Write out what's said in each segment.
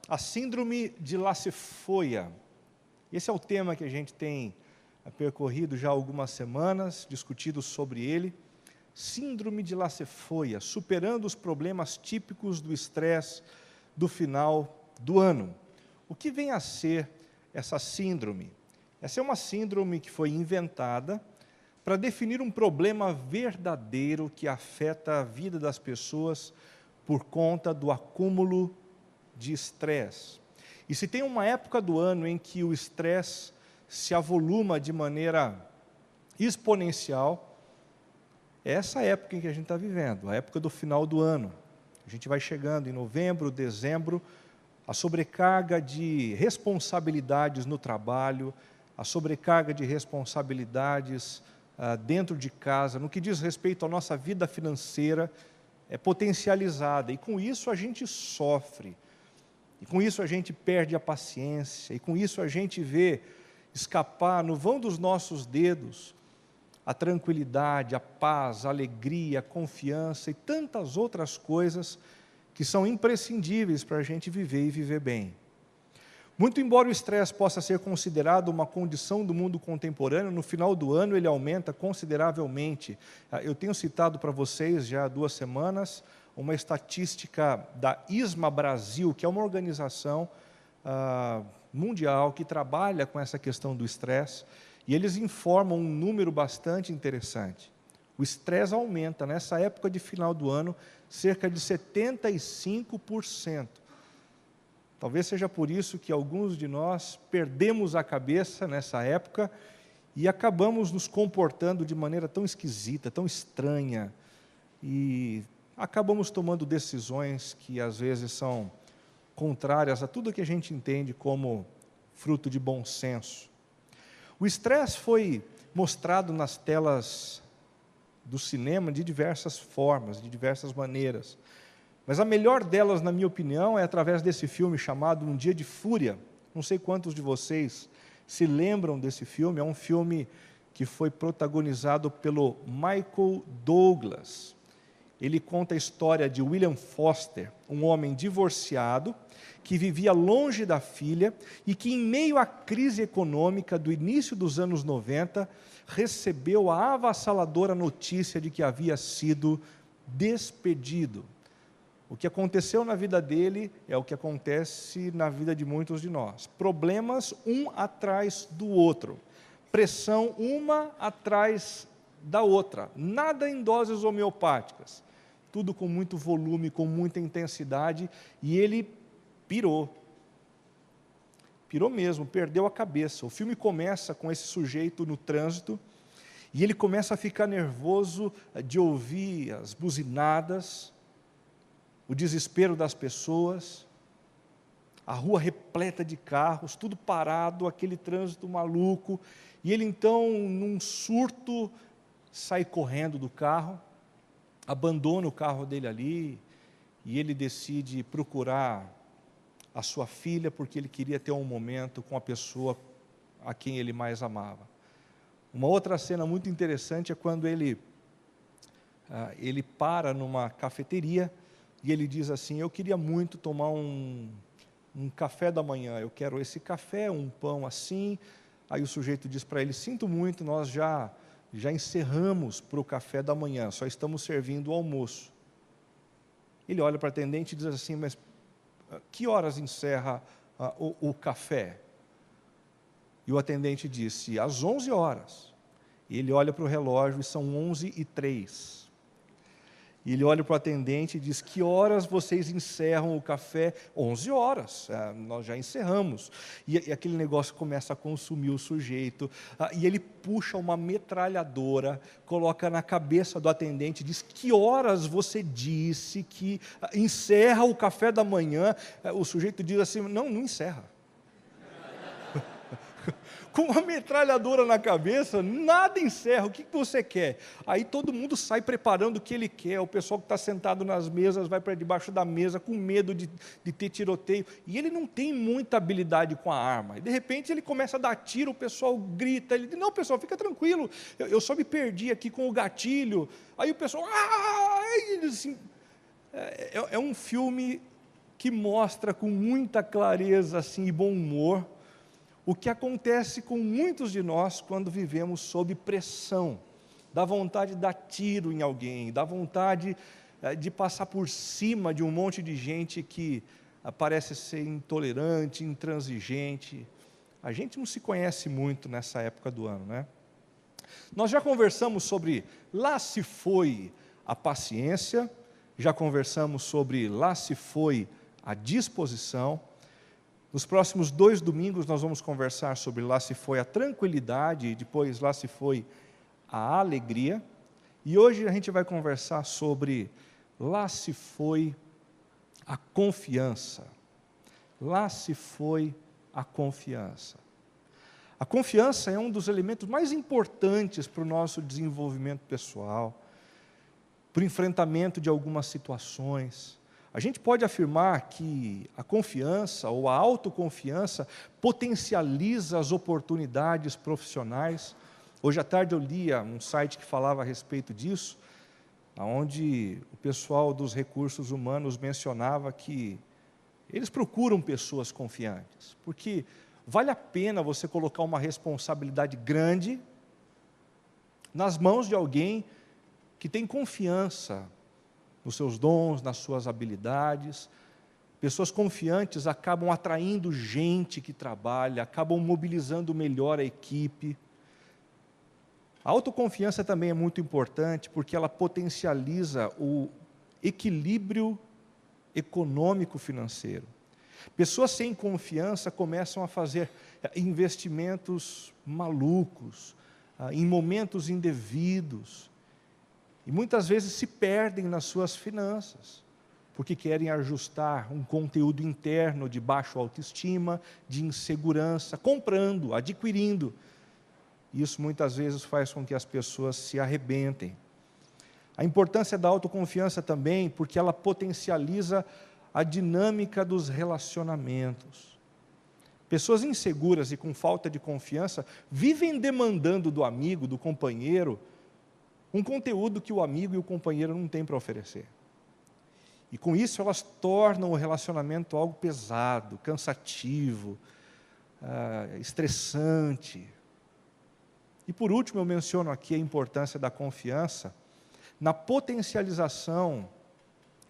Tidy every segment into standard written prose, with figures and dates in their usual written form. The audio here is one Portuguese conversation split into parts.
a síndrome de Laffoia. Esse é o tema que a gente tem percorrido já há algumas semanas, discutido sobre ele. Síndrome de Laffoia, superando os problemas típicos do estresse do final do ano. O que vem a ser essa síndrome? Essa é uma síndrome que foi inventada para definir um problema verdadeiro que afeta a vida das pessoas por conta do acúmulo de estresse. E se tem uma época do ano em que o estresse se avoluma de maneira exponencial, é essa época em que a gente está vivendo, a época do final do ano. A gente vai chegando em novembro, dezembro, a sobrecarga de responsabilidades no trabalho, a sobrecarga de responsabilidades dentro de casa, no que diz respeito à nossa vida financeira, é potencializada. E com isso a gente sofre. E com isso a gente perde a paciência. E com isso a gente vê escapar no vão dos nossos dedos a tranquilidade, a paz, a alegria, a confiança e tantas outras coisas que são imprescindíveis para a gente viver e viver bem. Muito embora o estresse possa ser considerado uma condição do mundo contemporâneo, no final do ano ele aumenta consideravelmente. Eu tenho citado para vocês já há 2 semanas uma estatística da ISMA Brasil, que é uma organização mundial que trabalha com essa questão do estresse, e eles informam um número bastante interessante. O estresse aumenta, nessa época de final do ano, cerca de 75%. Talvez seja por isso que alguns de nós perdemos a cabeça nessa época e acabamos nos comportando de maneira tão esquisita, tão estranha, e acabamos tomando decisões que às vezes são contrárias a tudo que a gente entende como fruto de bom senso. O estresse foi mostrado nas telas do cinema de diversas formas, de diversas maneiras. Mas a melhor delas, na minha opinião, é através desse filme chamado Um Dia de Fúria. Não sei quantos de vocês se lembram desse filme. É um filme que foi protagonizado pelo Michael Douglas. Ele conta a história de William Foster, um homem divorciado, que vivia longe da filha e que, em meio à crise econômica do início dos anos 90, recebeu a avassaladora notícia de que havia sido despedido. O que aconteceu na vida dele é o que acontece na vida de muitos de nós. Problemas um atrás do outro. Pressão uma atrás da outra. Nada em doses homeopáticas. Tudo com muito volume, com muita intensidade. E ele pirou. Pirou mesmo, perdeu a cabeça. O filme começa com esse sujeito no trânsito. E ele começa a ficar nervoso de ouvir as buzinadas, o desespero das pessoas, a rua repleta de carros, tudo parado, aquele trânsito maluco, e ele então, num surto, sai correndo do carro, abandona o carro dele ali, e ele decide procurar a sua filha, porque ele queria ter um momento com a pessoa a quem ele mais amava. Uma outra cena muito interessante é quando ele para numa cafeteria, e ele diz assim: eu queria muito tomar um café da manhã, eu quero esse café, um pão assim. Aí o sujeito diz para ele: sinto muito, nós já encerramos para o café da manhã, só estamos servindo o almoço. Ele olha para a atendente e diz assim: mas que horas encerra o café? E o atendente disse: às 11 horas. E ele olha para o relógio e são 11h03. E ele olha para o atendente e diz: que horas vocês encerram o café? 11 horas, nós já encerramos. E aquele negócio começa a consumir o sujeito, e ele puxa uma metralhadora, coloca na cabeça do atendente e diz: que horas você disse que encerra o café da manhã? O sujeito diz assim: não encerra. Com uma metralhadora na cabeça, nada encerra, o que você quer? Aí todo mundo sai preparando o que ele quer, o pessoal que está sentado nas mesas vai para debaixo da mesa com medo de ter tiroteio, e ele não tem muita habilidade com a arma, e de repente ele começa a dar tiro, o pessoal grita, ele diz: não pessoal, fica tranquilo, eu só me perdi aqui com o gatilho. Aí o pessoal, assim, é um filme que mostra com muita clareza assim, e bom humor o que acontece com muitos de nós quando vivemos sob pressão. Dá vontade de dar tiro em alguém, dá vontade de passar por cima de um monte de gente que parece ser intolerante, intransigente. A gente não se conhece muito nessa época do ano, né? Nós já conversamos sobre lá se foi a paciência, já conversamos sobre lá se foi a disposição. Nos próximos 2 domingos nós vamos conversar sobre lá se foi a tranquilidade e depois lá se foi a alegria. E hoje a gente vai conversar sobre lá se foi a confiança. Lá se foi a confiança. A confiança é um dos elementos mais importantes para o nosso desenvolvimento pessoal, para o enfrentamento de algumas situações. A gente pode afirmar que a confiança ou a autoconfiança potencializa as oportunidades profissionais. Hoje à tarde eu lia um site que falava a respeito disso, onde o pessoal dos recursos humanos mencionava que eles procuram pessoas confiantes, porque vale a pena você colocar uma responsabilidade grande nas mãos de alguém que tem confiança nos seus dons, nas suas habilidades. Pessoas confiantes acabam atraindo gente que trabalha, acabam mobilizando melhor a equipe. A autoconfiança também é muito importante porque ela potencializa o equilíbrio econômico-financeiro. Pessoas sem confiança começam a fazer investimentos malucos, em momentos indevidos, e muitas vezes se perdem nas suas finanças, porque querem ajustar um conteúdo interno de baixa autoestima, de insegurança, comprando, adquirindo. Isso muitas vezes faz com que as pessoas se arrebentem. A importância da autoconfiança também, porque ela potencializa a dinâmica dos relacionamentos. Pessoas inseguras e com falta de confiança vivem demandando do amigo, do companheiro, um conteúdo que o amigo e o companheiro não têm para oferecer. E com isso elas tornam o relacionamento algo pesado, cansativo, estressante. E por último eu menciono aqui a importância da confiança na potencialização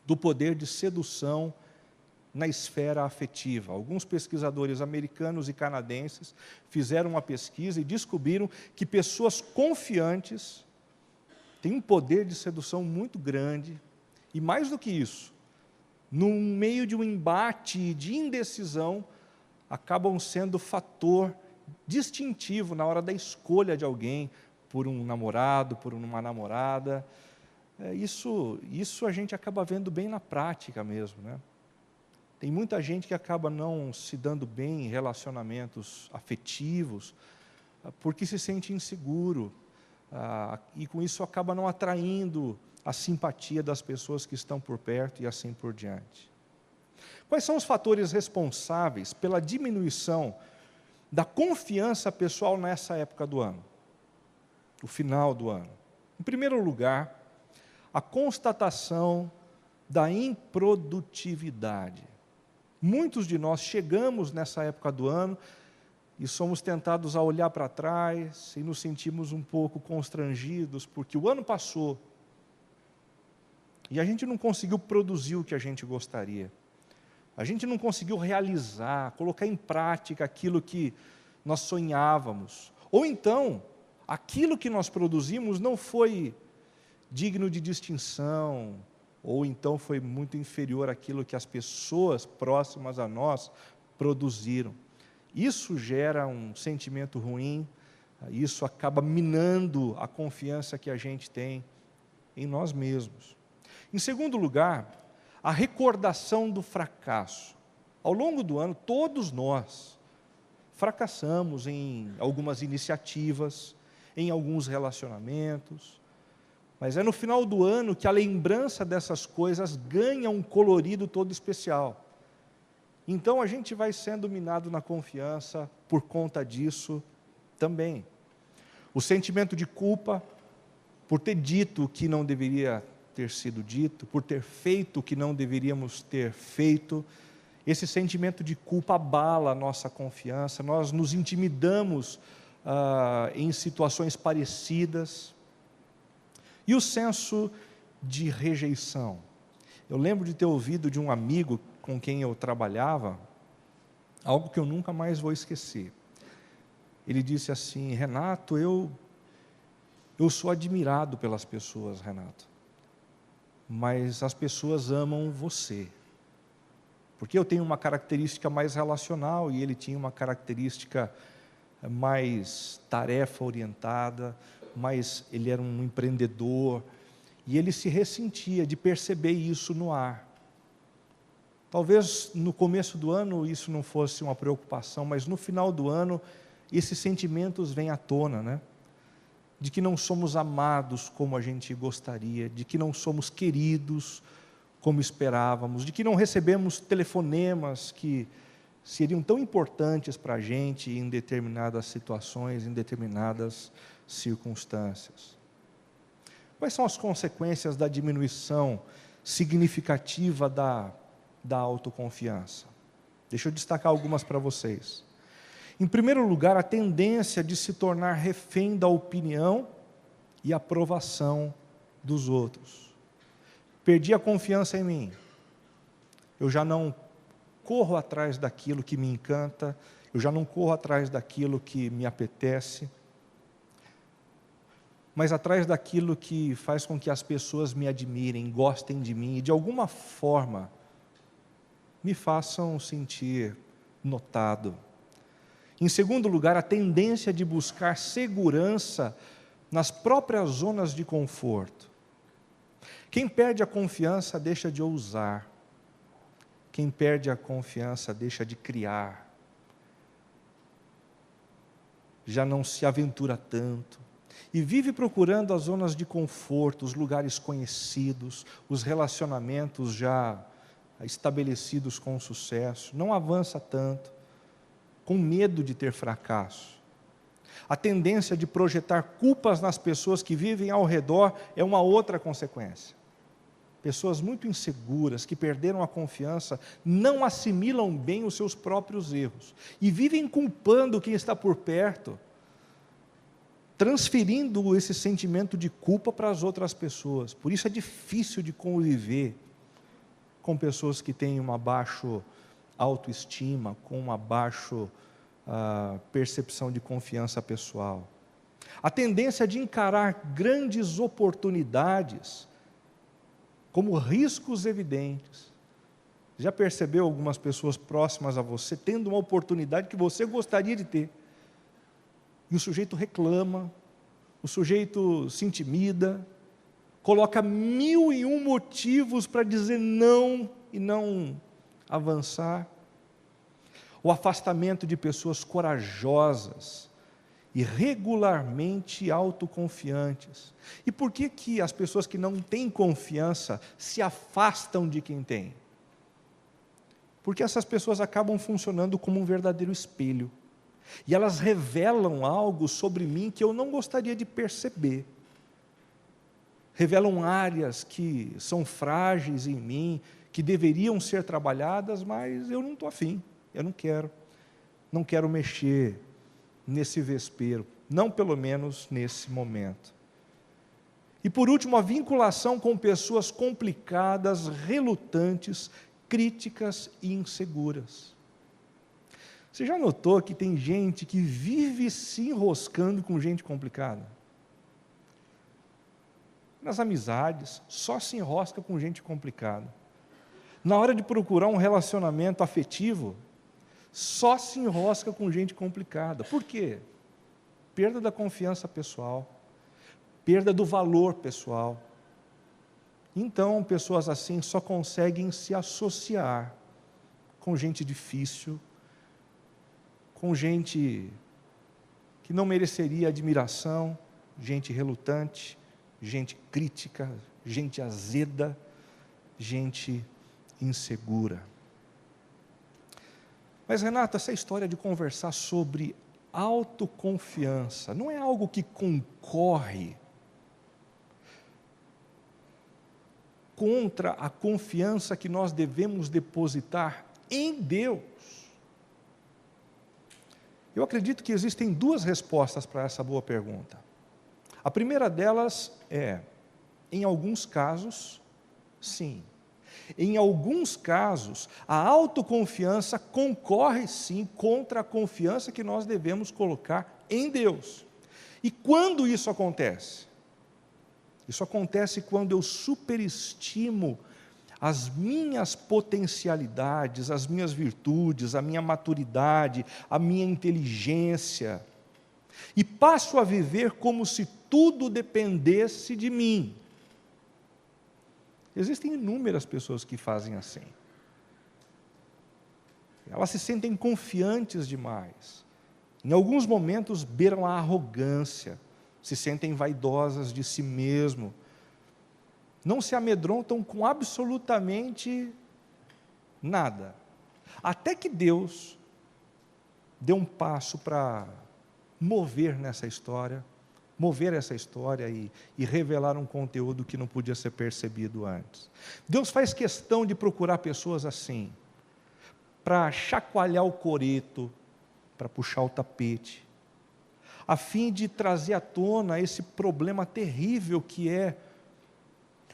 do poder de sedução na esfera afetiva. Alguns pesquisadores americanos e canadenses fizeram uma pesquisa e descobriram que pessoas confiantes têm um poder de sedução muito grande, e mais do que isso, no meio de um embate de indecisão, acabam sendo fator distintivo na hora da escolha de alguém, por um namorado, por uma namorada. Isso a gente acaba vendo bem na prática mesmo, né? Tem muita gente que acaba não se dando bem em relacionamentos afetivos, porque se sente inseguro, e com isso acaba não atraindo a simpatia das pessoas que estão por perto e assim por diante. Quais são os fatores responsáveis pela diminuição da confiança pessoal nessa época do ano? O final do ano. Em primeiro lugar, a constatação da improdutividade. Muitos de nós chegamos nessa época do ano e somos tentados a olhar para trás e nos sentimos um pouco constrangidos, porque o ano passou e a gente não conseguiu produzir o que a gente gostaria. A gente não conseguiu realizar, colocar em prática aquilo que nós sonhávamos. Ou então, aquilo que nós produzimos não foi digno de distinção, ou então foi muito inferior àquilo que as pessoas próximas a nós produziram. Isso gera um sentimento ruim, isso acaba minando a confiança que a gente tem em nós mesmos. Em segundo lugar, a recordação do fracasso. Ao longo do ano, todos nós fracassamos em algumas iniciativas, em alguns relacionamentos, mas é no final do ano que a lembrança dessas coisas ganha um colorido todo especial. Então a gente vai sendo minado na confiança por conta disso também. O sentimento de culpa por ter dito o que não deveria ter sido dito, por ter feito o que não deveríamos ter feito, Esse sentimento de culpa abala a nossa confiança, nós nos intimidamos em situações parecidas. E o senso de rejeição. Eu lembro de ter ouvido de um amigo com quem eu trabalhava, algo que eu nunca mais vou esquecer. Ele disse assim: Renato, eu sou admirado pelas pessoas, Renato, mas as pessoas amam você. Porque eu tenho uma característica mais relacional e ele tinha uma característica mais tarefa orientada, mas ele era um empreendedor, e ele se ressentia de perceber isso no ar. Talvez no começo do ano isso não fosse uma preocupação, mas no final do ano esses sentimentos vêm à tona, né? De que não somos amados como a gente gostaria, de que não somos queridos como esperávamos, de que não recebemos telefonemas que seriam tão importantes para a gente em determinadas situações, em determinadas circunstâncias. Quais são as consequências da diminuição significativa da autoconfiança? Deixa eu destacar algumas para vocês. Em primeiro lugar, a tendência de se tornar refém da opinião e aprovação dos outros. Perdi a confiança em mim. Eu já não corro atrás daquilo que me encanta, eu já não corro atrás daquilo que me apetece, mas atrás daquilo que faz com que as pessoas me admirem, gostem de mim e de alguma forma me façam sentir notado. Em segundo lugar, a tendência de buscar segurança nas próprias zonas de conforto. Quem perde a confiança deixa de ousar. Quem perde a confiança deixa de criar. Já não se aventura tanto. E vive procurando as zonas de conforto, os lugares conhecidos, os relacionamentos já estabelecidos com sucesso. Não avança tanto, com medo de ter fracasso. A tendência de projetar culpas nas pessoas que vivem ao redor é uma outra consequência. Pessoas muito inseguras, que perderam a confiança, não assimilam bem os seus próprios erros e vivem culpando quem está por perto, transferindo esse sentimento de culpa para as outras pessoas. Por isso é difícil de conviver com pessoas que têm uma baixa autoestima, com uma baixa percepção de confiança pessoal. A tendência de encarar grandes oportunidades como riscos evidentes. Já percebeu algumas pessoas próximas a você tendo uma oportunidade que você gostaria de ter? E o sujeito reclama, o sujeito se intimida, coloca 1001 motivos para dizer não e não avançar. O afastamento de pessoas corajosas e regularmente autoconfiantes. E por que as pessoas que não têm confiança se afastam de quem tem? Porque essas pessoas acabam funcionando como um verdadeiro espelho. E elas revelam algo sobre mim que eu não gostaria de perceber. Revelam áreas que são frágeis em mim, que deveriam ser trabalhadas, mas eu não estou afim, eu não quero mexer nesse vespeiro, não pelo menos nesse momento. E por último, a vinculação com pessoas complicadas, relutantes, críticas e inseguras. Você já notou que tem gente que vive se enroscando com gente complicada? Nas amizades, só se enrosca com gente complicada. Na hora de procurar um relacionamento afetivo, só se enrosca com gente complicada. Por quê? Perda da confiança pessoal, perda do valor pessoal. Então, pessoas assim só conseguem se associar com gente difícil, com gente que não mereceria admiração, gente relutante, gente crítica, gente azeda, gente insegura. Mas, Renato, essa história de conversar sobre autoconfiança não é algo que concorre contra a confiança que nós devemos depositar em Deus. Eu acredito que existem duas respostas para essa boa pergunta. A primeira delas é, em alguns casos, sim. Em alguns casos, a autoconfiança concorre sim contra a confiança que nós devemos colocar em Deus. E quando isso acontece? Isso acontece quando eu superestimo as minhas potencialidades, as minhas virtudes, a minha maturidade, a minha inteligência, e passo a viver como se tudo dependesse de mim. Existem inúmeras pessoas que fazem assim. Elas se sentem confiantes demais. Em alguns momentos beiram a arrogância, se sentem vaidosas de si mesmo, não se amedrontam com absolutamente nada. Até que Deus dê um passo para mover essa história e revelar um conteúdo que não podia ser percebido antes. Deus faz questão de procurar pessoas assim, para chacoalhar o coreto, para puxar o tapete, a fim de trazer à tona esse problema terrível que é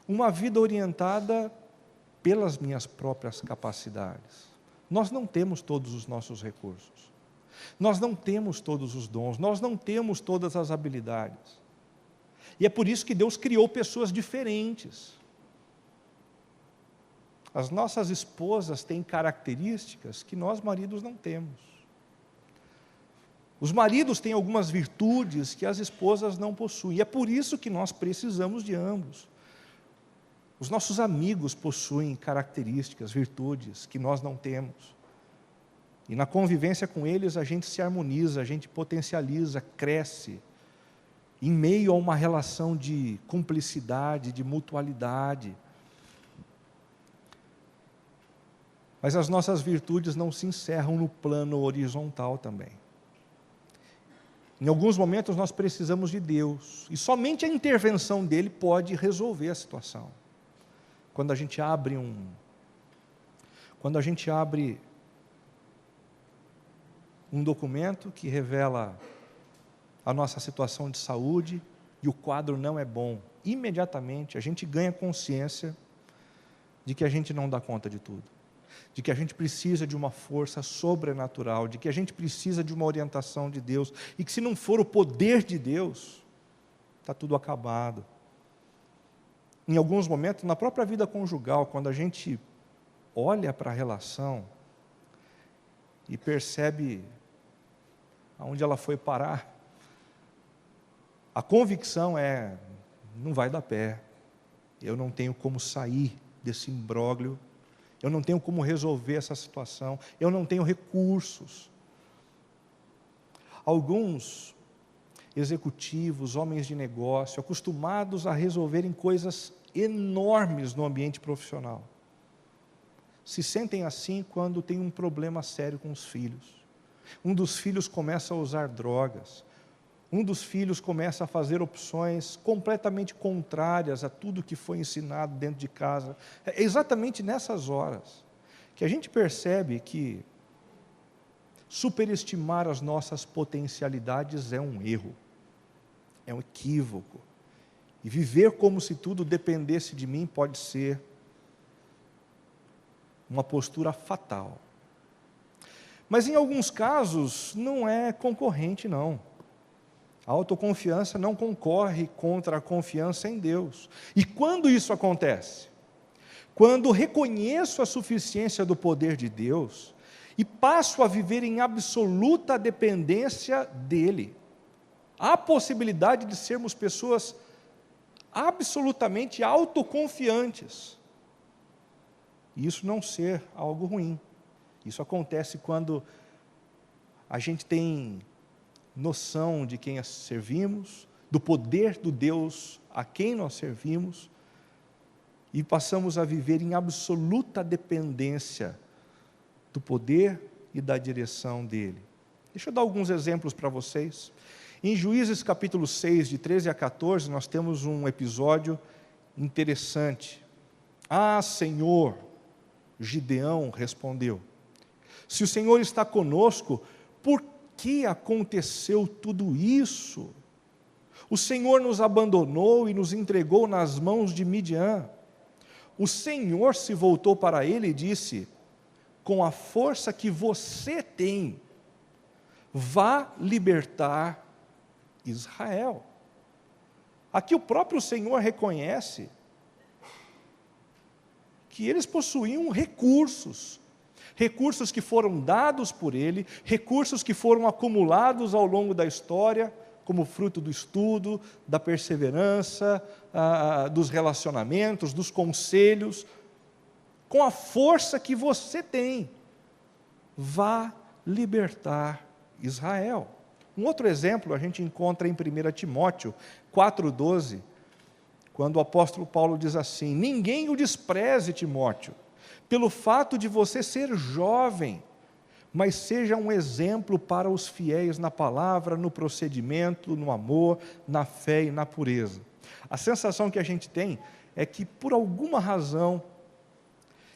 uma vida orientada pelas minhas próprias capacidades. Nós não temos todos os nossos recursos. Nós não temos todos os dons, nós não temos todas as habilidades. E é por isso que Deus criou pessoas diferentes. As nossas esposas têm características que nós maridos não temos. Os maridos têm algumas virtudes que as esposas não possuem. E é por isso que nós precisamos de ambos. Os nossos amigos possuem características, virtudes que nós não temos. E na convivência com eles a gente se harmoniza, a gente potencializa, cresce, em meio a uma relação de cumplicidade, de mutualidade. Mas as nossas virtudes não se encerram no plano horizontal também. Em alguns momentos nós precisamos de Deus, e somente a intervenção dele pode resolver a situação. Quando a gente abre um documento que revela a nossa situação de saúde e o quadro não é bom, imediatamente a gente ganha consciência de que a gente não dá conta de tudo, de que a gente precisa de uma força sobrenatural, de que a gente precisa de uma orientação de Deus, e que se não for o poder de Deus, está tudo acabado. Em alguns momentos, na própria vida conjugal, quando a gente olha para a relação e percebe aonde ela foi parar, a convicção é, não vai dar pé, eu não tenho como sair desse imbróglio, eu não tenho como resolver essa situação, eu não tenho recursos. Alguns executivos, homens de negócio, acostumados a resolverem coisas enormes no ambiente profissional, se sentem assim quando tem um problema sério com os filhos. Um dos filhos começa a usar drogas, um dos filhos começa a fazer opções completamente contrárias a tudo que foi ensinado dentro de casa. É exatamente nessas horas que a gente percebe que superestimar as nossas potencialidades é um erro, é um equívoco. E viver como se tudo dependesse de mim pode ser uma postura fatal. Mas em alguns casos não é concorrente, não. A autoconfiança não concorre contra a confiança em Deus. E quando isso acontece? Quando reconheço a suficiência do poder de Deus e passo a viver em absoluta dependência dEle. Há a possibilidade de sermos pessoas absolutamente autoconfiantes. E isso não ser algo ruim. Isso acontece quando a gente tem noção de quem servimos, do poder do Deus a quem nós servimos, e passamos a viver em absoluta dependência do poder e da direção dEle. Deixa eu dar alguns exemplos para vocês. Em Juízes capítulo 6, de 13 a 14, nós temos um episódio interessante. Ah, Senhor, Gideão respondeu, Se o Senhor está conosco, por que aconteceu tudo isso? O Senhor nos abandonou e nos entregou nas mãos de Midian. O Senhor se voltou para ele e disse: com a força que você tem, vá libertar Israel. Aqui o próprio Senhor reconhece que eles possuíam recursos que foram dados por ele, recursos que foram acumulados ao longo da história, como fruto do estudo, da perseverança, dos relacionamentos, dos conselhos. Com a força que você tem, vá libertar Israel. Um outro exemplo a gente encontra em 1 Timóteo 4,12, quando o apóstolo Paulo diz assim: ninguém o despreze, Timóteo, pelo fato de você ser jovem, mas seja um exemplo para os fiéis na palavra, no procedimento, no amor, na fé e na pureza. A sensação que a gente tem é que, por alguma razão,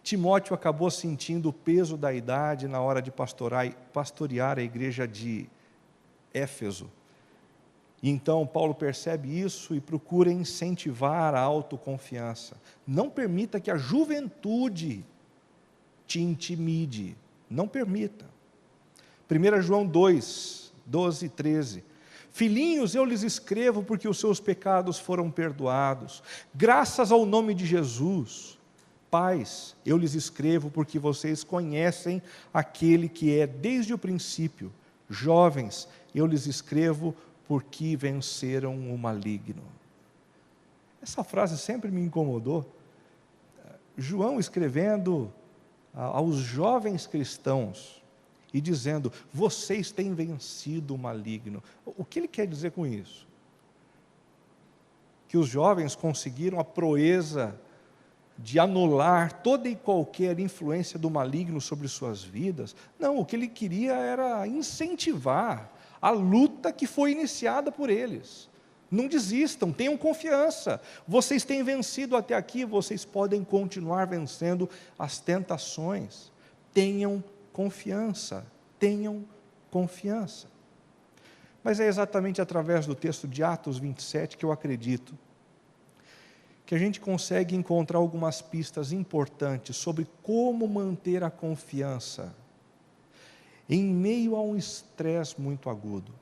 Timóteo acabou sentindo o peso da idade na hora de pastorear a igreja de Éfeso. E então Paulo percebe isso e procura incentivar a autoconfiança. Não permita que a juventude te intimide. Não permita. 1 João 2, 12 e 13. Filhinhos, eu lhes escrevo porque os seus pecados foram perdoados, graças ao nome de Jesus. Pais, eu lhes escrevo porque vocês conhecem aquele que é desde o princípio. Jovens, eu lhes escrevo porque venceram o maligno. Essa frase sempre me incomodou. João escrevendo aos jovens cristãos e dizendo: vocês têm vencido o maligno. O que ele quer dizer com isso? Que os jovens conseguiram a proeza de anular toda e qualquer influência do maligno sobre suas vidas? Não, o que ele queria era incentivar a luta que foi iniciada por eles. Não desistam, tenham confiança. Vocês têm vencido até aqui, vocês podem continuar vencendo as tentações. Tenham confiança, tenham confiança. Mas é exatamente através do texto de Atos 27 que eu acredito que a gente consegue encontrar algumas pistas importantes sobre como manter a confiança em meio a um estresse muito agudo,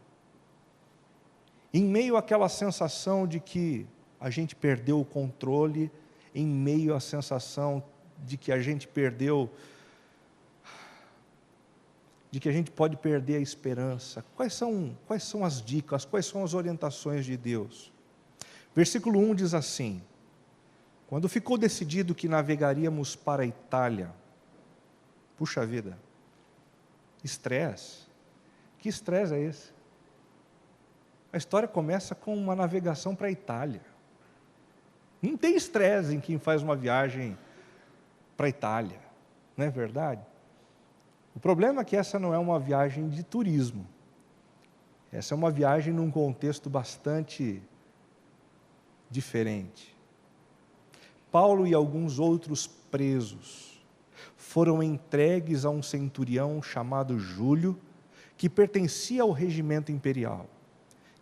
em meio àquela sensação de que a gente perdeu o controle, em meio à sensação de que a gente perdeu, de que a gente pode perder a esperança. Quais são as dicas, quais são as orientações de Deus? Versículo 1 diz assim: quando ficou decidido que navegaríamos para a Itália, puxa vida, estresse, que estresse é esse? A história começa com uma navegação para a Itália. Não tem estresse em quem faz uma viagem para a Itália, não é verdade? O problema é que essa não é uma viagem de turismo. Essa é uma viagem num contexto bastante diferente. Paulo e alguns outros presos foram entregues a um centurião chamado Júlio, que pertencia ao regimento imperial.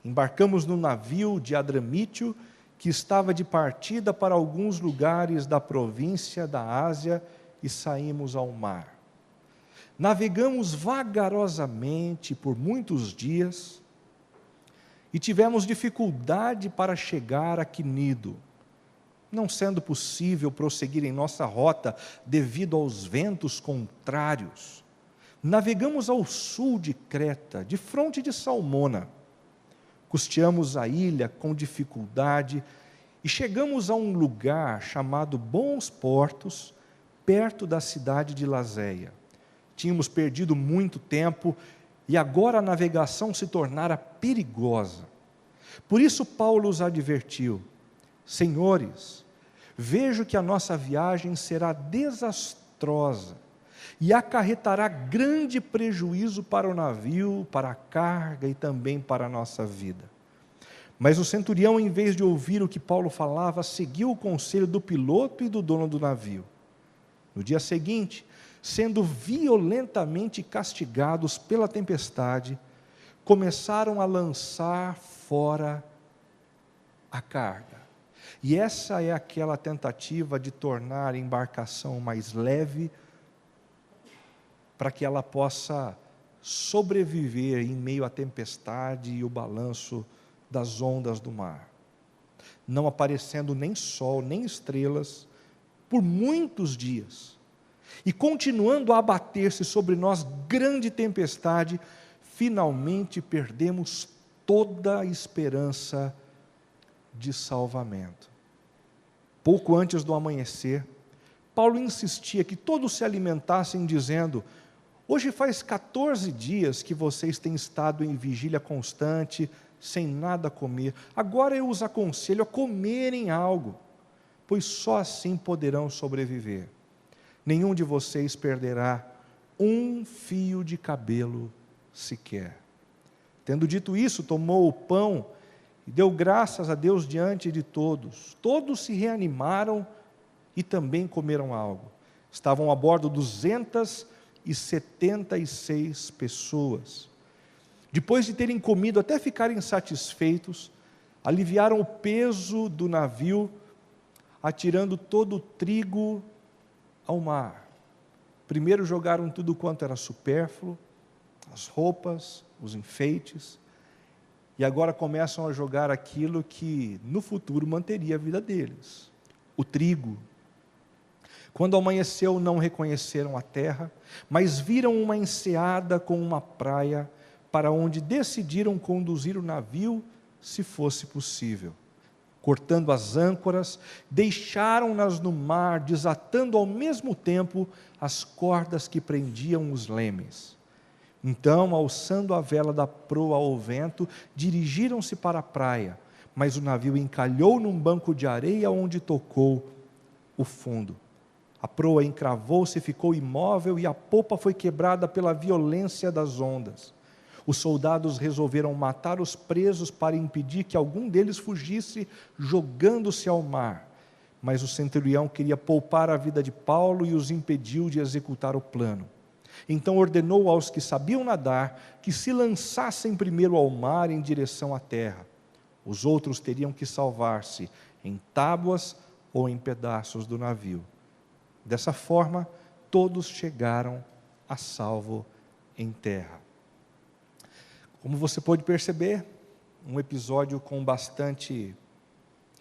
Embarcamos no navio de Adramítio, que estava de partida para alguns lugares da província da Ásia, e saímos ao mar. Navegamos vagarosamente por muitos dias e tivemos dificuldade para chegar a Quinido, não sendo possível prosseguir em nossa rota devido aos ventos contrários. Navegamos ao sul de Creta, de fronte de Salmona. Custeamos a ilha com dificuldade e chegamos a um lugar chamado Bons Portos, perto da cidade de Lazéia. Tínhamos perdido muito tempo e agora a navegação se tornara perigosa. Por isso Paulo os advertiu: senhores, vejo que a nossa viagem será desastrosa e acarretará grande prejuízo para o navio, para a carga e também para a nossa vida. Mas o centurião, em vez de ouvir o que Paulo falava, seguiu o conselho do piloto e do dono do navio. No dia seguinte, sendo violentamente castigados pela tempestade, começaram a lançar fora a carga. E essa é aquela tentativa de tornar a embarcação mais leve, para que ela possa sobreviver em meio à tempestade e o balanço das ondas do mar. Não aparecendo nem sol, nem estrelas, por muitos dias. E continuando a abater-se sobre nós grande tempestade, finalmente perdemos toda a esperança de salvamento. Pouco antes do amanhecer, Paulo insistia que todos se alimentassem, dizendo: hoje faz 14 dias que vocês têm estado em vigília constante, sem nada comer. Agora eu os aconselho a comerem algo, pois só assim poderão sobreviver. Nenhum de vocês perderá um fio de cabelo sequer. Tendo dito isso, tomou o pão e deu graças a Deus diante de todos. Todos se reanimaram e também comeram algo. Estavam a bordo 276 pessoas. Depois de terem comido até ficarem satisfeitos, aliviaram o peso do navio, atirando todo o trigo ao mar. Primeiro jogaram tudo quanto era supérfluo, as roupas, os enfeites, e agora começam a jogar aquilo que no futuro manteria a vida deles, o trigo. Quando amanheceu, não reconheceram a terra, mas viram uma enseada com uma praia, para onde decidiram conduzir o navio, se fosse possível. Cortando as âncoras, deixaram-nas no mar, desatando ao mesmo tempo as cordas que prendiam os lemes. Então, alçando a vela da proa ao vento, dirigiram-se para a praia, mas o navio encalhou num banco de areia onde tocou o fundo. A proa encravou-se e ficou imóvel, e a popa foi quebrada pela violência das ondas. Os soldados resolveram matar os presos para impedir que algum deles fugisse, jogando-se ao mar. Mas o centurião queria poupar a vida de Paulo e os impediu de executar o plano. Então ordenou aos que sabiam nadar que se lançassem primeiro ao mar em direção à terra. Os outros teriam que salvar-se em tábuas ou em pedaços do navio. Dessa forma, todos chegaram a salvo em terra. Como você pode perceber, um episódio com bastante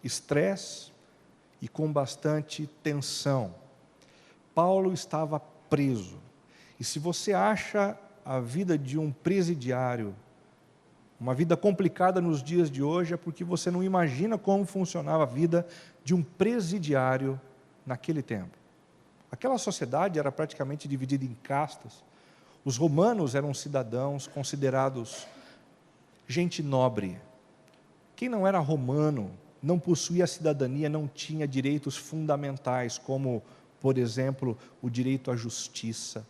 estresse e com bastante tensão. Paulo estava preso. E se você acha a vida de um presidiário uma vida complicada nos dias de hoje, é porque você não imagina como funcionava a vida de um presidiário naquele tempo. Aquela sociedade era praticamente dividida em castas. Os romanos eram cidadãos considerados gente nobre. Quem não era romano, não possuía cidadania, não tinha direitos fundamentais, como, por exemplo, o direito à justiça,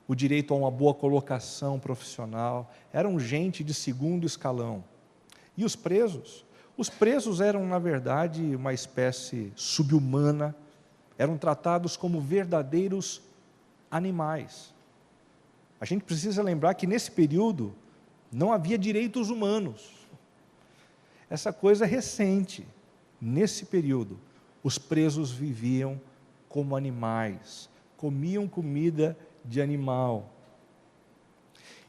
o direito a uma boa colocação profissional. Eram gente de segundo escalão. E os presos? Os presos eram, na verdade, uma espécie subhumana, eram tratados como verdadeiros animais. A gente precisa lembrar que nesse período não havia direitos humanos. Essa coisa é recente. Nesse período, os presos viviam como animais, comiam comida de animal.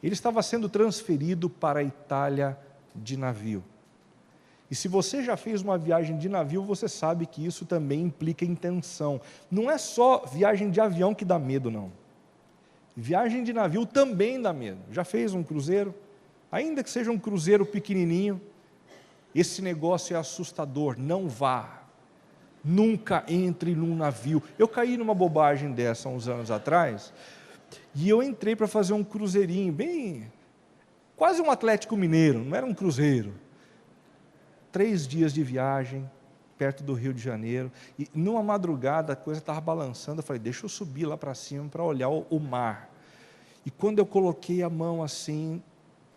Ele estava sendo transferido para a Itália de navio. E se você já fez uma viagem de navio, você sabe que isso também implica em tensão. Não é só viagem de avião que dá medo, não. Viagem de navio também dá medo. Já fez um cruzeiro? Ainda que seja um cruzeiro pequenininho, esse negócio é assustador. Não vá. Nunca entre num navio. Eu caí numa bobagem dessa há uns anos atrás, e eu entrei para fazer um cruzeirinho, bem, quase um Atlético Mineiro, não era um cruzeiro. 3 dias de viagem, perto do Rio de Janeiro, e numa madrugada a coisa estava balançando, eu falei, deixa eu subir lá para cima para olhar o mar. E quando eu coloquei a mão assim,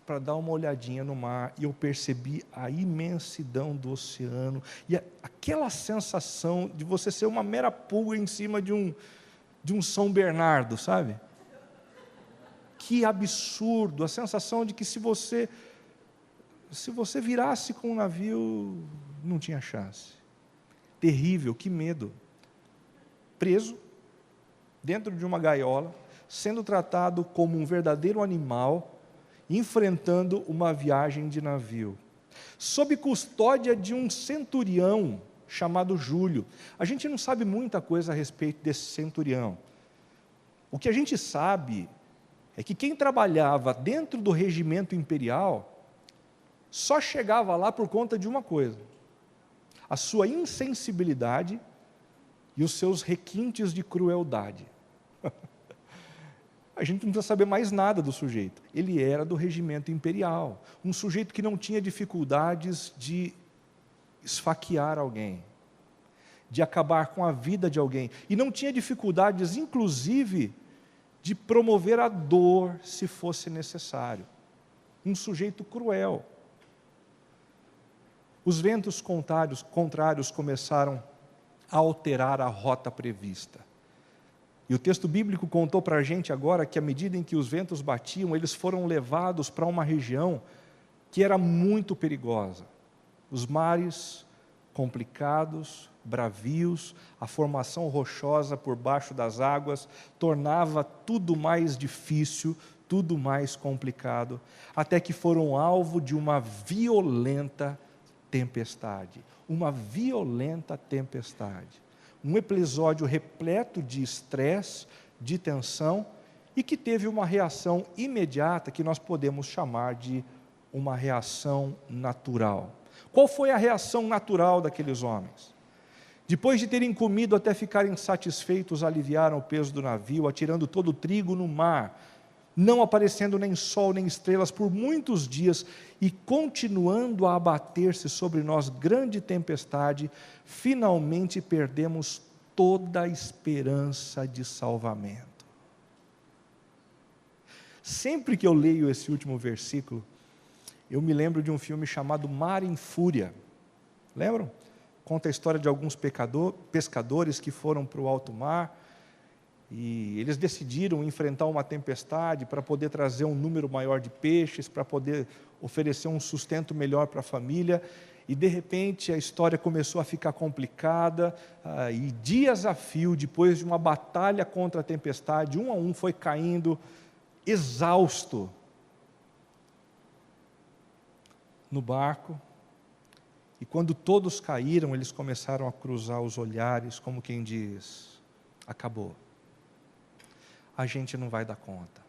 para dar uma olhadinha no mar e eu percebi a imensidão do oceano e aquela sensação de você ser uma mera pulga em cima de um São Bernardo, sabe? Que absurdo, a sensação de que se você virasse com um navio, não tinha chance. Terrível, que medo. Preso, dentro de uma gaiola, sendo tratado como um verdadeiro animal, enfrentando uma viagem de navio, sob custódia de um centurião chamado Júlio. A gente não sabe muita coisa a respeito desse centurião. O que a gente sabe é que quem trabalhava dentro do regimento imperial só chegava lá por conta de uma coisa: a sua insensibilidade e os seus requintes de crueldade. A gente não precisa saber mais nada do sujeito. Ele era do regimento imperial, um sujeito que não tinha dificuldades de esfaquear alguém, de acabar com a vida de alguém, e não tinha dificuldades, inclusive, de promover a dor se fosse necessário. Um sujeito cruel. Os ventos contrários começaram a alterar a rota prevista. E o texto bíblico contou para a gente agora que, à medida em que os ventos batiam, eles foram levados para uma região que era muito perigosa. Os mares complicados, bravios, a formação rochosa por baixo das águas, tornava tudo mais difícil, tudo mais complicado, até que foram alvo de uma violenta tempestade. Uma violenta tempestade. Um episódio repleto de estresse, de tensão, e que teve uma reação imediata que nós podemos chamar de uma reação natural. Qual foi a reação natural daqueles homens? Depois de terem comido até ficarem satisfeitos, aliviaram o peso do navio, atirando todo o trigo no mar, não aparecendo nem sol nem estrelas por muitos dias, e continuando a abater-se sobre nós grande tempestade, finalmente perdemos toda a esperança de salvamento. Sempre que eu leio esse último versículo, eu me lembro de um filme chamado Mar em Fúria. Lembram? Conta a história de alguns pescadores que foram para o alto mar, e eles decidiram enfrentar uma tempestade para poder trazer um número maior de peixes, para poder oferecer um sustento melhor para a família, e de repente a história começou a ficar complicada, e dias a fio, depois de uma batalha contra a tempestade, um a um foi caindo, exausto, no barco, e quando todos caíram, eles começaram a cruzar os olhares, como quem diz: acabou. A gente não vai dar conta.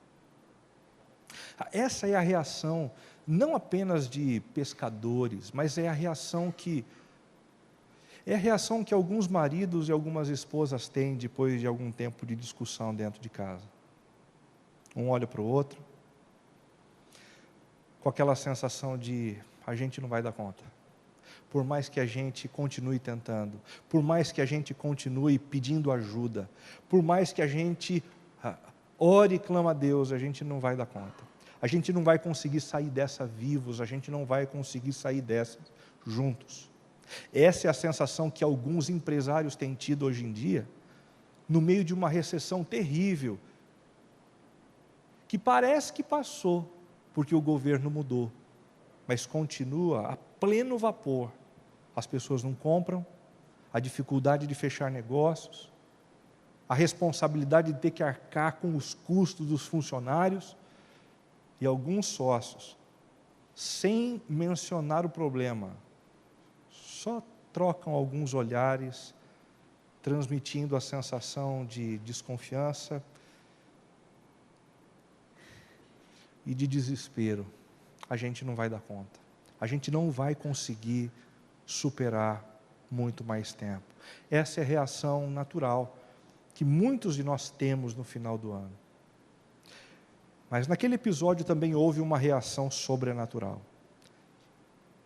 Essa é a reação, não apenas de pescadores, mas é a reação que alguns maridos e algumas esposas têm depois de algum tempo de discussão dentro de casa. Um olha para o outro, com aquela sensação de: a gente não vai dar conta. Por mais que a gente continue tentando, por mais que a gente continue pedindo ajuda, por mais que a gente ore e clama a Deus, a gente não vai dar conta. A gente não vai conseguir sair dessa vivos, a gente não vai conseguir sair dessa juntos. Essa é a sensação que alguns empresários têm tido hoje em dia, no meio de uma recessão terrível, que parece que passou, porque o governo mudou, mas continua a pleno vapor. As pessoas não compram, a dificuldade de fechar negócios, a responsabilidade de ter que arcar com os custos dos funcionários, e alguns sócios, sem mencionar o problema, só trocam alguns olhares, transmitindo a sensação de desconfiança e de desespero. A gente não vai dar conta. A gente não vai conseguir superar muito mais tempo. Essa é a reação natural que muitos de nós temos no final do ano. Mas naquele episódio também houve uma reação sobrenatural.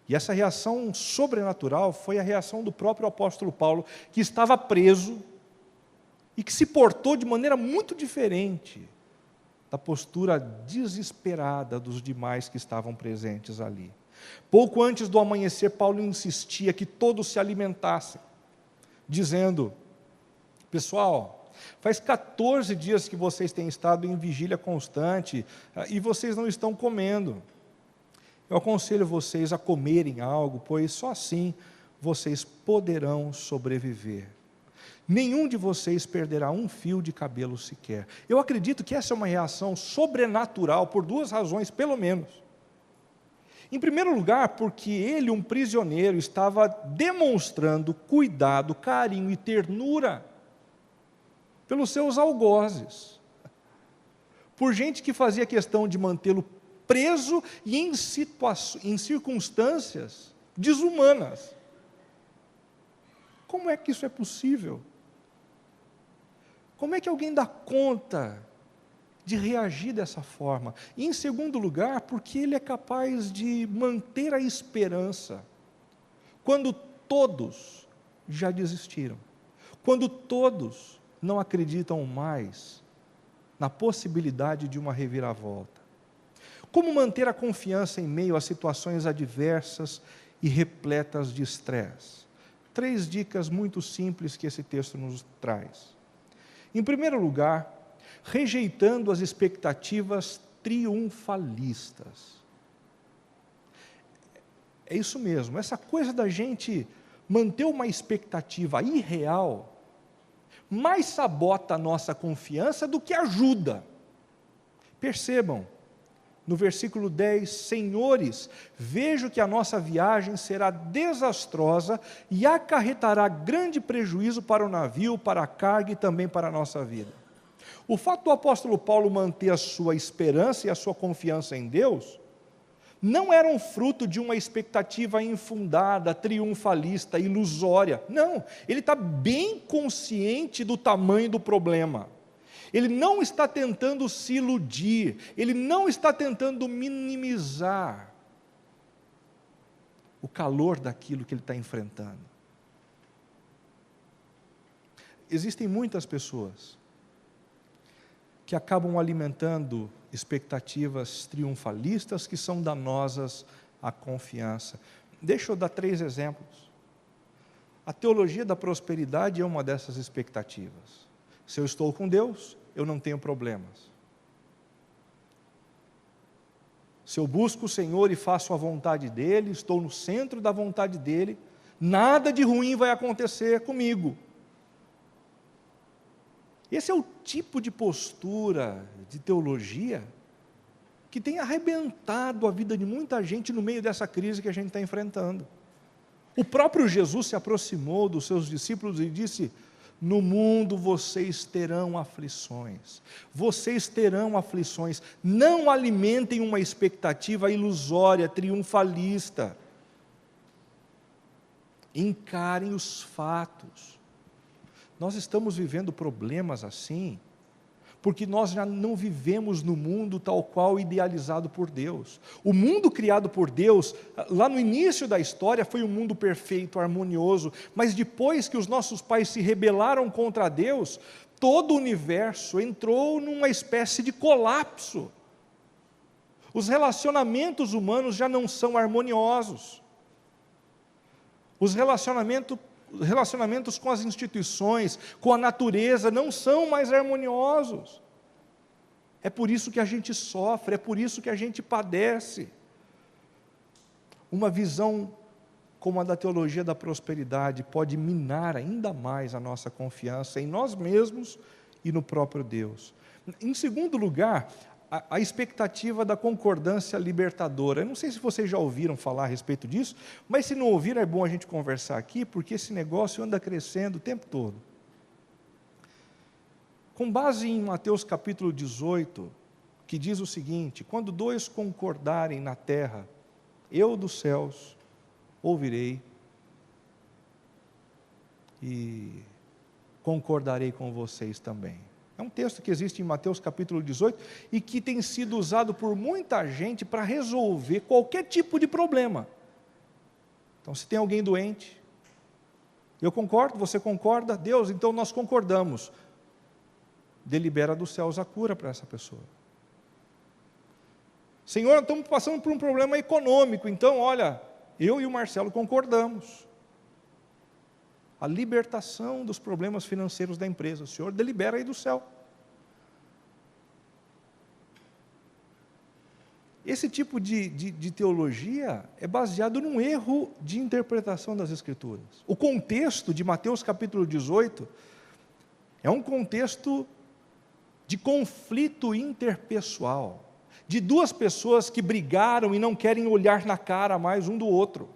E essa reação sobrenatural foi a reação do próprio apóstolo Paulo, que estava preso e que se portou de maneira muito diferente da postura desesperada dos demais que estavam presentes ali. Pouco antes do amanhecer, Paulo insistia que todos se alimentassem, dizendo: pessoal, faz 14 dias que vocês têm estado em vigília constante e vocês não estão comendo. Eu aconselho vocês a comerem algo, pois só assim vocês poderão sobreviver. Nenhum de vocês perderá um fio de cabelo sequer. Eu acredito que essa é uma reação sobrenatural por duas razões, pelo menos. Em primeiro lugar, porque ele, um prisioneiro, estava demonstrando cuidado, carinho e ternura pelos seus algozes, por gente que fazia questão de mantê-lo preso e em circunstâncias desumanas. Como é que isso é possível? Como é que alguém dá conta de reagir dessa forma? E, em segundo lugar, porque ele é capaz de manter a esperança quando todos já desistiram, quando todos não acreditam mais na possibilidade de uma reviravolta. Como manter a confiança em meio a situações adversas e repletas de estresse? 3 dicas muito simples que esse texto nos traz. Em primeiro lugar, rejeitando as expectativas triunfalistas. É isso mesmo, essa coisa da gente manter uma expectativa irreal, mais sabota a nossa confiança do que ajuda. Percebam, no versículo 10, senhores, vejo que a nossa viagem será desastrosa e acarretará grande prejuízo para o navio, para a carga e também para a nossa vida. O fato do apóstolo Paulo manter a sua esperança e a sua confiança em Deus, não era um fruto de uma expectativa infundada, triunfalista, ilusória. Não, ele está bem consciente do tamanho do problema. Ele não está tentando se iludir, ele não está tentando minimizar o calor daquilo que ele está enfrentando. Existem muitas pessoas que acabam alimentando expectativas triunfalistas que são danosas à confiança. Deixa eu dar 3 exemplos. A teologia da prosperidade é uma dessas expectativas. Se eu estou com Deus, eu não tenho problemas. Se eu busco o Senhor e faço a vontade dEle, estou no centro da vontade dEle, nada de ruim vai acontecer comigo. Esse é o tipo de postura, de teologia, que tem arrebentado a vida de muita gente no meio dessa crise que a gente está enfrentando. O próprio Jesus se aproximou dos seus discípulos e disse: no mundo vocês terão aflições, não alimentem uma expectativa ilusória, triunfalista, encarem os fatos. Nós estamos vivendo problemas assim, porque nós já não vivemos no mundo tal qual idealizado por Deus. O mundo criado por Deus, lá no início da história, foi um mundo perfeito, harmonioso, mas depois que os nossos pais se rebelaram contra Deus, todo o universo entrou numa espécie de colapso. Os relacionamentos humanos já não são harmoniosos. Os relacionamentos com as instituições, com a natureza, não são mais harmoniosos. É por isso que a gente sofre, é por isso que a gente padece. Uma visão como a da teologia da prosperidade pode minar ainda mais a nossa confiança em nós mesmos e no próprio Deus. Em segundo lugar, a expectativa da concordância libertadora. Eu não sei se vocês já ouviram falar a respeito disso, mas se não ouviram é bom a gente conversar aqui, porque esse negócio anda crescendo o tempo todo. Com base em Mateus capítulo 18, que diz o seguinte: quando 2 concordarem na terra, eu dos céus ouvirei e concordarei com vocês também. É um texto que existe em Mateus capítulo 18 e que tem sido usado por muita gente para resolver qualquer tipo de problema. Então, se tem alguém doente, eu concordo, você concorda, Deus, então nós concordamos. Delibera dos céus a cura para essa pessoa. Senhor, nós estamos passando por um problema econômico, então, olha, eu e o Marcelo concordamos. A libertação dos problemas financeiros da empresa, o Senhor delibera aí do céu. Esse tipo de teologia é baseado num erro de interpretação das Escrituras. O contexto de Mateus capítulo 18 é um contexto de conflito interpessoal, de duas pessoas que brigaram e não querem olhar na cara mais um do outro.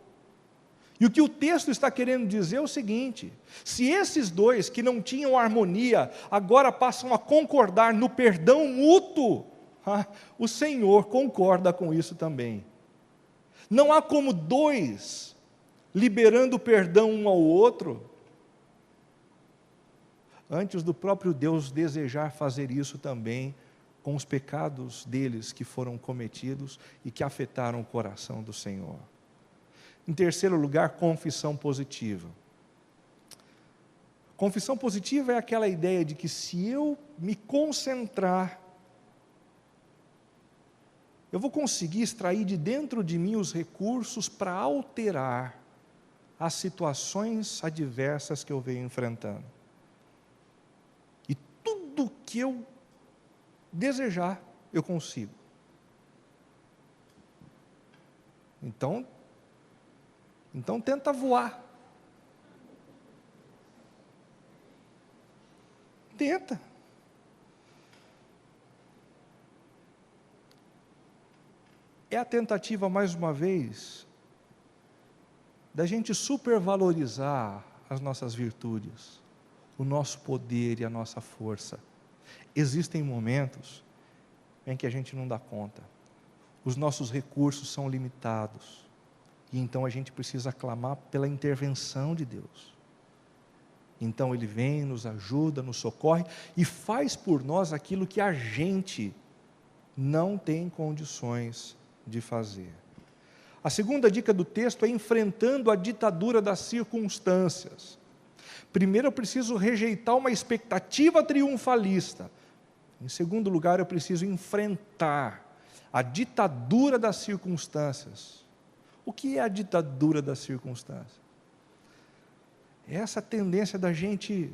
E o que o texto está querendo dizer é o seguinte: se esses dois que não tinham harmonia, agora passam a concordar no perdão mútuo, o Senhor concorda com isso também. Não há como dois liberando perdão um ao outro, antes do próprio Deus desejar fazer isso também com os pecados deles que foram cometidos e que afetaram o coração do Senhor. Em terceiro lugar, confissão positiva. Confissão positiva é aquela ideia de que se eu me concentrar, eu vou conseguir extrair de dentro de mim os recursos para alterar as situações adversas que eu venho enfrentando. E tudo que eu desejar, eu consigo. Então tenta voar. Tenta. É a tentativa, mais uma vez, da gente supervalorizar as nossas virtudes, o nosso poder e a nossa força. Existem momentos em que a gente não dá conta. Os nossos recursos são limitados. E então a gente precisa clamar pela intervenção de Deus. Então Ele vem, nos ajuda, nos socorre e faz por nós aquilo que a gente não tem condições de fazer. A segunda dica do texto é enfrentando a ditadura das circunstâncias. Primeiro eu preciso rejeitar uma expectativa triunfalista. Em segundo lugar, eu preciso enfrentar a ditadura das circunstâncias. O que é a ditadura das circunstâncias? É essa tendência da gente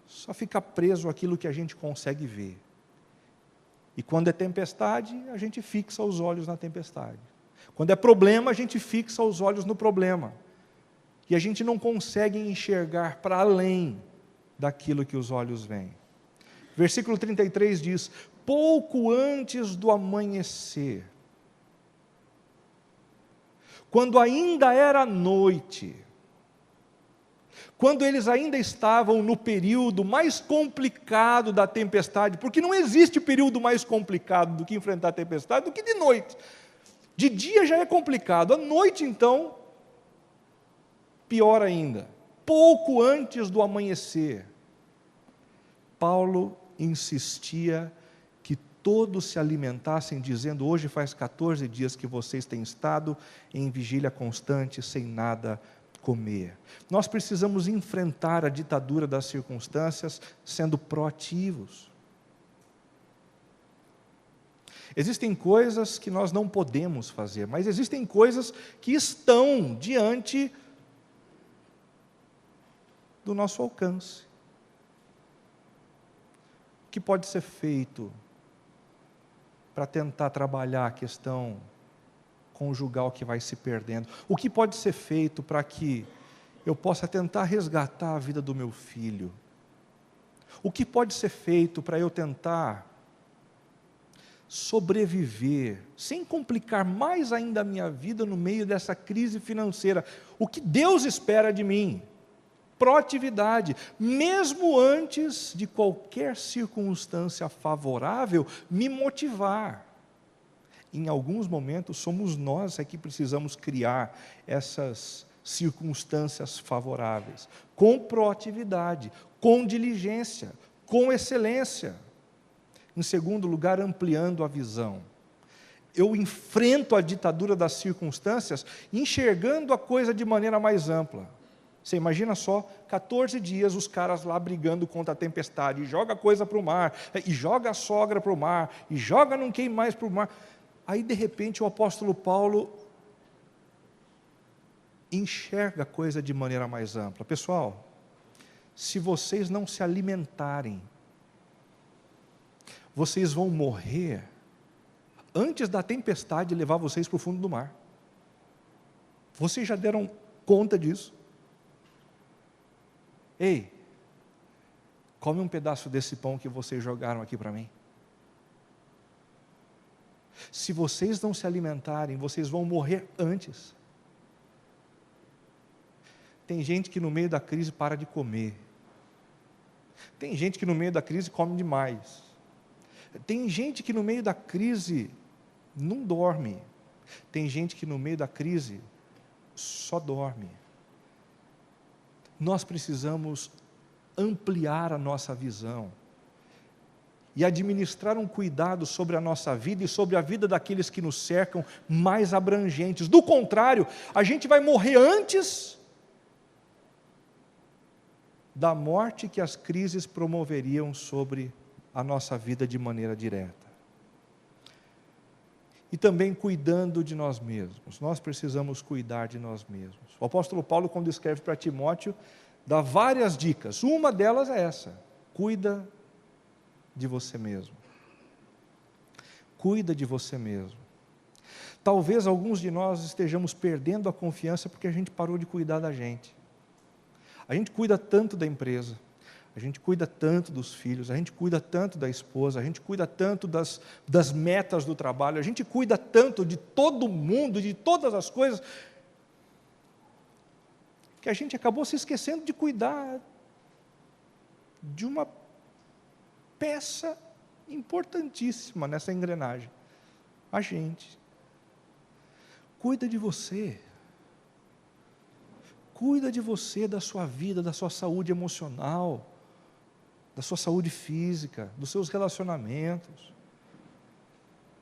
só ficar preso àquilo que a gente consegue ver. E quando é tempestade, a gente fixa os olhos na tempestade. Quando é problema, a gente fixa os olhos no problema. E a gente não consegue enxergar para além daquilo que os olhos veem. Versículo 33 diz: pouco antes do amanhecer, quando ainda era noite, quando eles ainda estavam no período mais complicado da tempestade, porque não existe período mais complicado do que enfrentar a tempestade do que de noite. De dia já é complicado, à noite então, pior ainda. Pouco antes do amanhecer, Paulo insistia que todos se alimentassem, dizendo: hoje faz 14 dias que vocês têm estado em vigília constante, sem nada comer. Nós precisamos enfrentar a ditadura das circunstâncias sendo proativos. Existem coisas que nós não podemos fazer, mas existem coisas que estão diante do nosso alcance. O que pode ser feito para tentar trabalhar a questão conjugal que vai se perdendo? O que pode ser feito para que eu possa tentar resgatar a vida do meu filho? O que pode ser feito para eu tentar sobreviver, sem complicar mais ainda a minha vida no meio dessa crise financeira? O que Deus espera de mim? Proatividade, mesmo antes de qualquer circunstância favorável me motivar. Em alguns momentos somos nós que precisamos criar essas circunstâncias favoráveis, com proatividade, com diligência, com excelência. Em segundo lugar, ampliando a visão. Eu enfrento a ditadura das circunstâncias enxergando a coisa de maneira mais ampla. Você imagina só, 14 dias os caras lá brigando contra a tempestade, e joga a coisa para o mar, e joga a sogra para o mar, e joga não quem mais para o mar. Aí, de repente, o apóstolo Paulo enxerga a coisa de maneira mais ampla. Pessoal, se vocês não se alimentarem, vocês vão morrer antes da tempestade levar vocês para o fundo do mar. Vocês já deram conta disso? Ei, come um pedaço desse pão que vocês jogaram aqui para mim. Se vocês não se alimentarem, vocês vão morrer antes. Tem gente que no meio da crise para de comer. Tem gente que no meio da crise come demais. Tem gente que no meio da crise não dorme. Tem gente que no meio da crise só dorme. Nós precisamos ampliar a nossa visão e administrar um cuidado sobre a nossa vida e sobre a vida daqueles que nos cercam mais abrangentes. Do contrário, a gente vai morrer antes da morte que as crises promoveriam sobre a nossa vida de maneira direta. E também cuidando de nós mesmos. Nós precisamos cuidar de nós mesmos. O apóstolo Paulo, quando escreve para Timóteo, dá várias dicas. Uma delas é essa: cuida de você mesmo. Cuida de você mesmo. Talvez alguns de nós estejamos perdendo a confiança porque a gente parou de cuidar da gente. A gente cuida tanto da empresa, a gente cuida tanto dos filhos, a gente cuida tanto da esposa, a gente cuida tanto das metas do trabalho, a gente cuida tanto de todo mundo, de todas as coisas, que a gente acabou se esquecendo de cuidar de uma peça importantíssima nessa engrenagem. A gente. Cuida de você. Cuida de você, da sua vida, da sua saúde emocional, da sua saúde física, dos seus relacionamentos.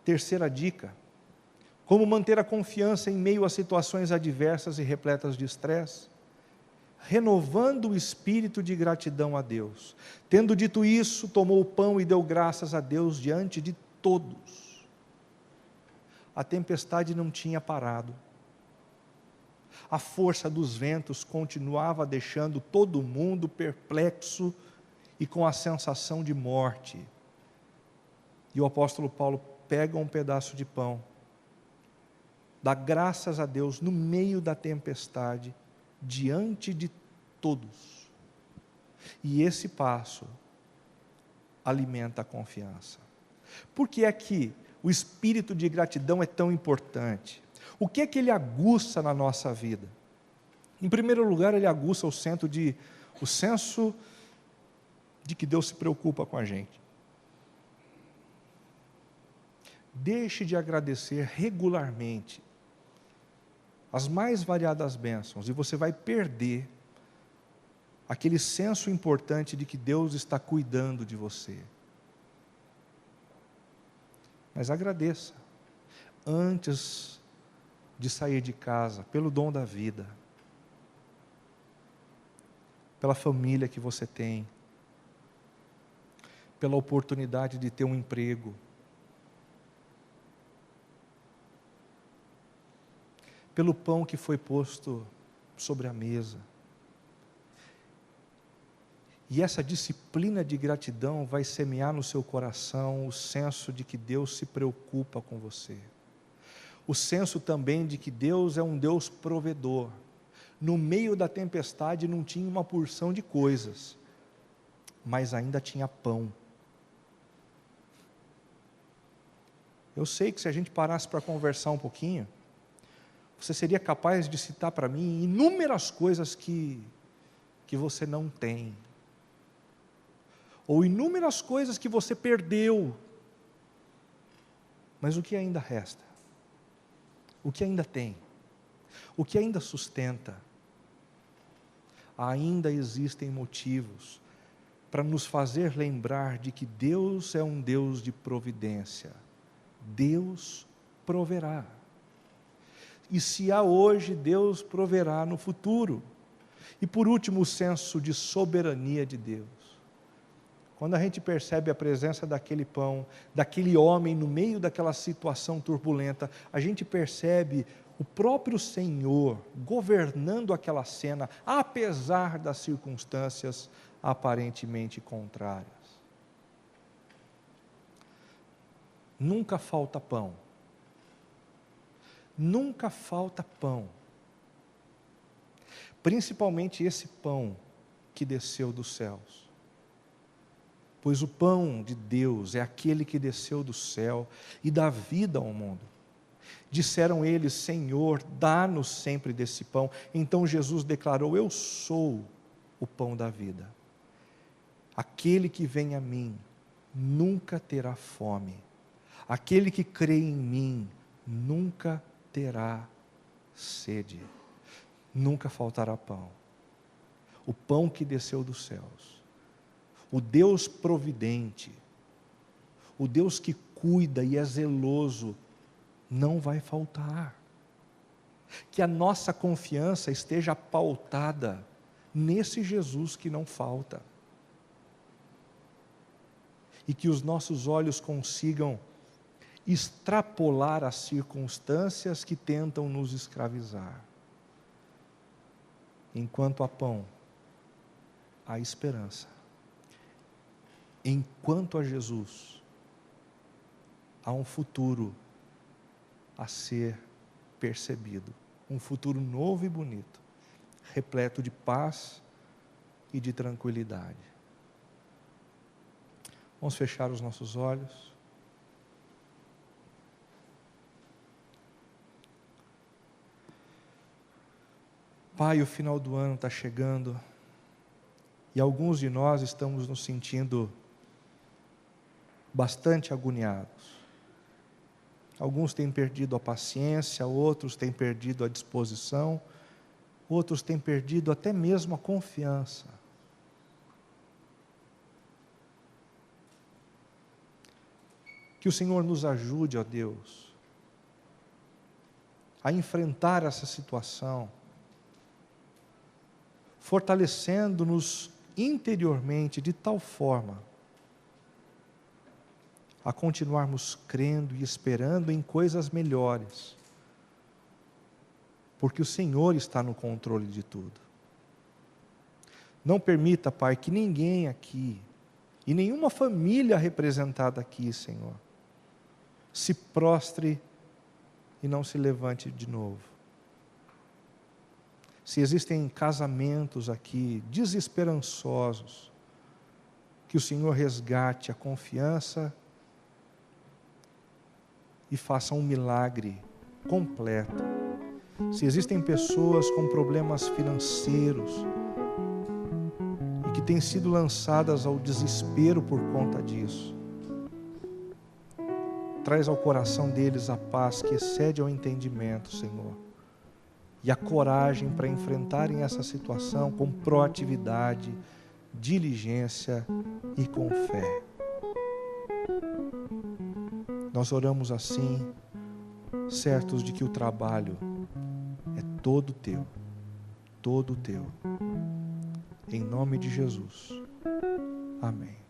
Terceira dica: como manter a confiança em meio a situações adversas e repletas de estresse? Renovando o espírito de gratidão a Deus. Tendo dito isso, tomou o pão e deu graças a Deus diante de todos. A tempestade não tinha parado. A força dos ventos continuava deixando todo mundo perplexo e com a sensação de morte. E o apóstolo Paulo pega um pedaço de pão, dá graças a Deus no meio da tempestade, diante de todos. E esse passo alimenta a confiança. Por que é que o espírito de gratidão é tão importante? O que é que ele aguça na nossa vida? Em primeiro lugar, ele aguça o senso de que Deus se preocupa com a gente. Deixe de agradecer regularmente as mais variadas bênçãos, e você vai perder aquele senso importante de que Deus está cuidando de você. Mas agradeça, antes de sair de casa, pelo dom da vida, pela família que você tem, pela oportunidade de ter um emprego, pelo pão que foi posto sobre a mesa. E essa disciplina de gratidão vai semear no seu coração o senso de que Deus se preocupa com você. O senso também de que Deus é um Deus provedor. No meio da tempestade não tinha uma porção de coisas, mas ainda tinha pão. Eu sei que se a gente parasse para conversar um pouquinho, você seria capaz de citar para mim inúmeras coisas que você não tem, ou inúmeras coisas que você perdeu, mas o que ainda resta? O que ainda tem? O que ainda sustenta? Ainda existem motivos para nos fazer lembrar de que Deus é um Deus de providência. Deus proverá. E se há hoje, Deus proverá no futuro. E por último, o senso de soberania de Deus. quando a gente percebe a presença daquele pão, daquele homem no meio daquela situação turbulenta, a gente percebe o próprio Senhor governando aquela cena, apesar das circunstâncias aparentemente contrárias. Nunca falta pão. Nunca falta pão. Principalmente esse pão que desceu dos céus. Pois o pão de Deus é aquele que desceu do céu e dá vida ao mundo. Disseram eles: Senhor, dá-nos sempre desse pão. Então Jesus declarou: eu sou o pão da vida. Aquele que vem a mim nunca terá fome. Aquele que crê em mim nunca terá sede. Nunca faltará pão. O pão que desceu dos céus. O Deus providente. O Deus que cuida e é zeloso não vai faltar. Que a nossa confiança esteja pautada nesse Jesus que não falta. E que os nossos olhos consigam extrapolar as circunstâncias que tentam nos escravizar. Enquanto há pão, há esperança. Enquanto há Jesus, há um futuro a ser percebido. Um futuro novo e bonito, repleto de paz e de tranquilidade. Vamos fechar os nossos olhos. Pai, o final do ano está chegando e alguns de nós estamos nos sentindo bastante agoniados. Alguns têm perdido a paciência, outros têm perdido a disposição, outros têm perdido até mesmo a confiança. Que o Senhor nos ajude, ó Deus, a enfrentar essa situação, fortalecendo-nos interiormente de tal forma a continuarmos crendo e esperando em coisas melhores, porque o Senhor está no controle de tudo. Não permita, Pai, que ninguém aqui, e nenhuma família representada aqui, Senhor, se prostre e não se levante de novo. Se existem casamentos aqui desesperançosos, que o Senhor resgate a confiança e faça um milagre completo. Se existem pessoas com problemas financeiros e que têm sido lançadas ao desespero por conta disso, traz ao coração deles a paz que excede ao entendimento, Senhor, e a coragem para enfrentarem essa situação com proatividade, diligência e com fé. Nós oramos assim, certos de que o trabalho é todo teu, todo teu. Em nome de Jesus. Amém.